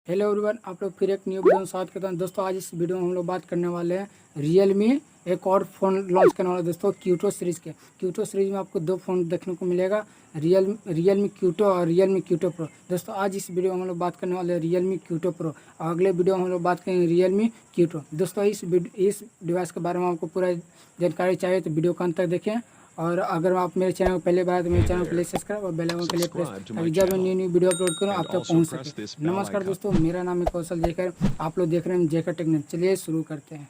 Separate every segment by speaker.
Speaker 1: Hello everyone, आप लोग फिर एक न्यू वीडियो में स्वागत करता हूं। दोस्तों आज इस वीडियो में हम लोग बात करने वाले हैं Realme एक और फ़ोन लॉन्च करने वाला है दोस्तों Q2 सीरीज़ के। Q2 सीरीज़ में आपको दो फ़ोन देखने को मिलेगा, Realme Q2 और Realme Q2 Pro। दोस्तों आज इस वीडियो में हम लोग बात करने वाले हैं Realme Q2 Pro और अगले वीडियो में हम लोग बात करेंगे Realme Q2। दोस्तों इस डिवाइस के बारे में आपको पूरा जानकारी चाहिए तो वीडियो को अंत तक देखें। और अगर आप मेरे चैनल को पहले बार तो मेरे चैनल को प्लीज सब्सक्राइब और बेल आइकन के लिए प्रेस, ताकि जब मैं न्यू वीडियो अपलोड करूँ आप तक पहुंच सके। नमस्कार दोस्तों, मेरा नाम है कौशल जयकर, आप लोग देख रहे हैं जयकर टेक्निक। चलिए शुरू करते हैं।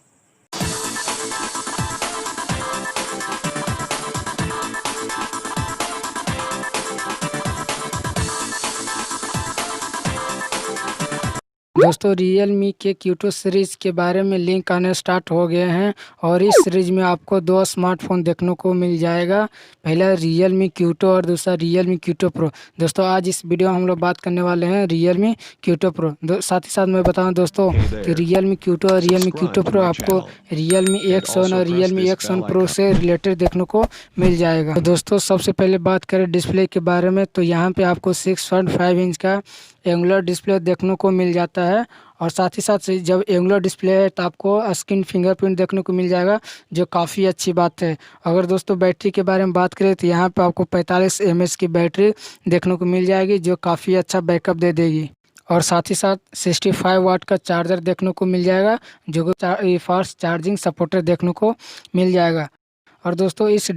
Speaker 1: दोस्तों Realme के Q2 सीरीज़ के बारे में लिंक आने स्टार्ट हो गए हैं और इस सीरीज़ में आपको दो स्मार्टफोन देखने को मिल जाएगा। पहला Realme Q2 और दूसरा Realme Q2 Pro। दोस्तों आज इस वीडियो में हम लोग बात करने वाले हैं Realme Q2 Pro। साथ ही साथ मैं बताऊं दोस्तों कि Realme Q2 और Realme Q2 Pro आपको Realme X7 और Realme X7 Pro से रिलेटेड देखने को मिल जाएगा। तो दोस्तों सबसे पहले बात करें डिस्प्ले के बारे में, तो यहाँ पे आपको 6.5 इंच का एंगुलर डिस्प्ले देखने को मिल जाता है और साथ ही साथ जब एंगुलर डिस्प्ले है तो आपको स्क्रीन फिंगरप्रिंट देखने को मिल जाएगा, जो काफ़ी अच्छी बात है। अगर दोस्तों बैटरी के बारे में बात करें तो यहाँ पे आपको 45 mAh की बैटरी देखने को मिल जाएगी, जो काफ़ी अच्छा बैकअप दे देगी। और साथ ही साथ 65 वाट का चार्जर देखने को मिल जाएगा, जो फास्ट चार्जिंग सपोर्टर देखने को मिल जाएगा। और दोस्तों इस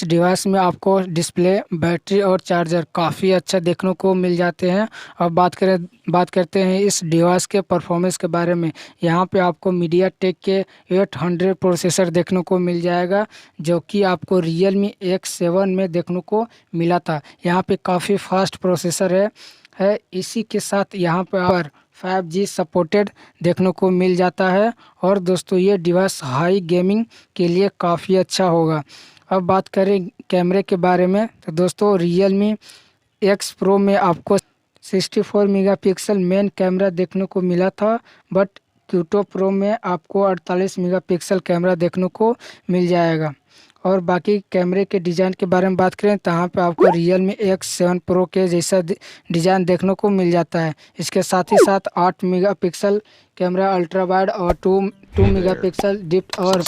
Speaker 1: डिवाइस में आपको डिस्प्ले, बैटरी और चार्जर काफ़ी अच्छा देखने को मिल जाते हैं। अब बात करते हैं इस डिवाइस के परफॉर्मेंस के बारे में। यहाँ पे आपको मीडियाटेक के 800 प्रोसेसर देखने को मिल जाएगा, जो कि आपको Realme X7 में देखने को मिला था। यहाँ पे काफ़ी फास्ट प्रोसेसर है। इसी के साथ यहाँ पर 5G सपोर्टेड देखने को मिल जाता है। और दोस्तों ये डिवाइस हाई गेमिंग के लिए काफ़ी अच्छा होगा। अब बात करें कैमरे के बारे में, तो दोस्तों Realme X Pro में आपको 64 मेगापिक्सल मेन कैमरा देखने को मिला था, बट Q2 Pro में आपको 48 मेगापिक्सल कैमरा देखने को मिल जाएगा। और बाकी कैमरे के डिज़ाइन के बारे में बात करें तो यहाँ पे आपको Realme X7 Pro के जैसा डिज़ाइन देखने को मिल जाता है। इसके साथ ही साथ 8 मेगापिक्सल कैमरा अल्ट्रा वाइड और 2 मेगापिक्सल डिप्थ और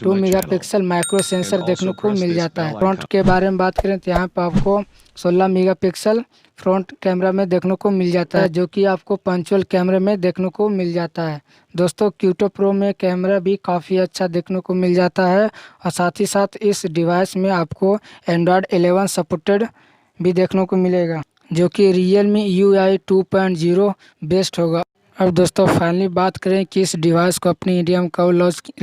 Speaker 1: 2 मेगापिक्सल माइक्रो सेंसर देखने को मिल जाता है। फ्रंट के बारे में बात करें तो यहाँ पे आपको 16 मेगापिक्सल फ्रंट कैमरा में देखने को मिल जाता है, जो कि आपको पंचुअल कैमरे में देखने को मिल जाता है। दोस्तों Q2 Pro में कैमरा भी काफ़ी अच्छा देखने को मिल जाता है और साथ ही साथ इस डिवाइस में आपको Android 11 सपोर्टेड भी देखने को मिलेगा, जो कि Realme UI 2.0 बेस्ट होगा। अब दोस्तों फाइनली बात करें कि इस डिवाइस को अपनी इंडिया में कब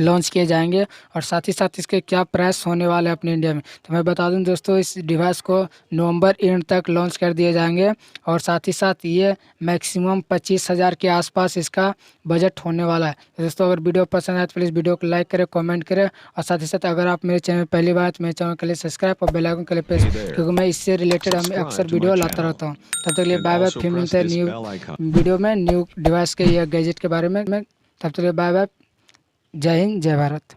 Speaker 1: लॉन्च किए जाएंगे और साथ ही साथ इसके क्या प्राइस होने वाले हैं अपने इंडिया में, तो मैं बता दूं दोस्तों इस डिवाइस को नवंबर एंड तक लॉन्च कर दिए जाएंगे। और साथ ही साथ ये मैक्सिमम 25,000 के आसपास इसका बजट होने वाला है। तो दोस्तों अगर वीडियो पसंद आए तो प्लीज़ वीडियो को लाइक करें, कमेंट करें और साथ ही साथ अगर आप मेरे चैनल पहली बार तो मेरे चैनल के लिए सब्सक्राइब और बेल आइकन के लिए प्रेस, क्योंकि मैं इससे रिलेटेड अक्सर वीडियो लाता रहता हूँ। तब तक लिए बाय बाय, फिर मिलते हैं न्यू वीडियो में न्यू डिवाइस के या गैजेट के बारे में। तब तक बाय बाय, जय हिंद, जय भारत।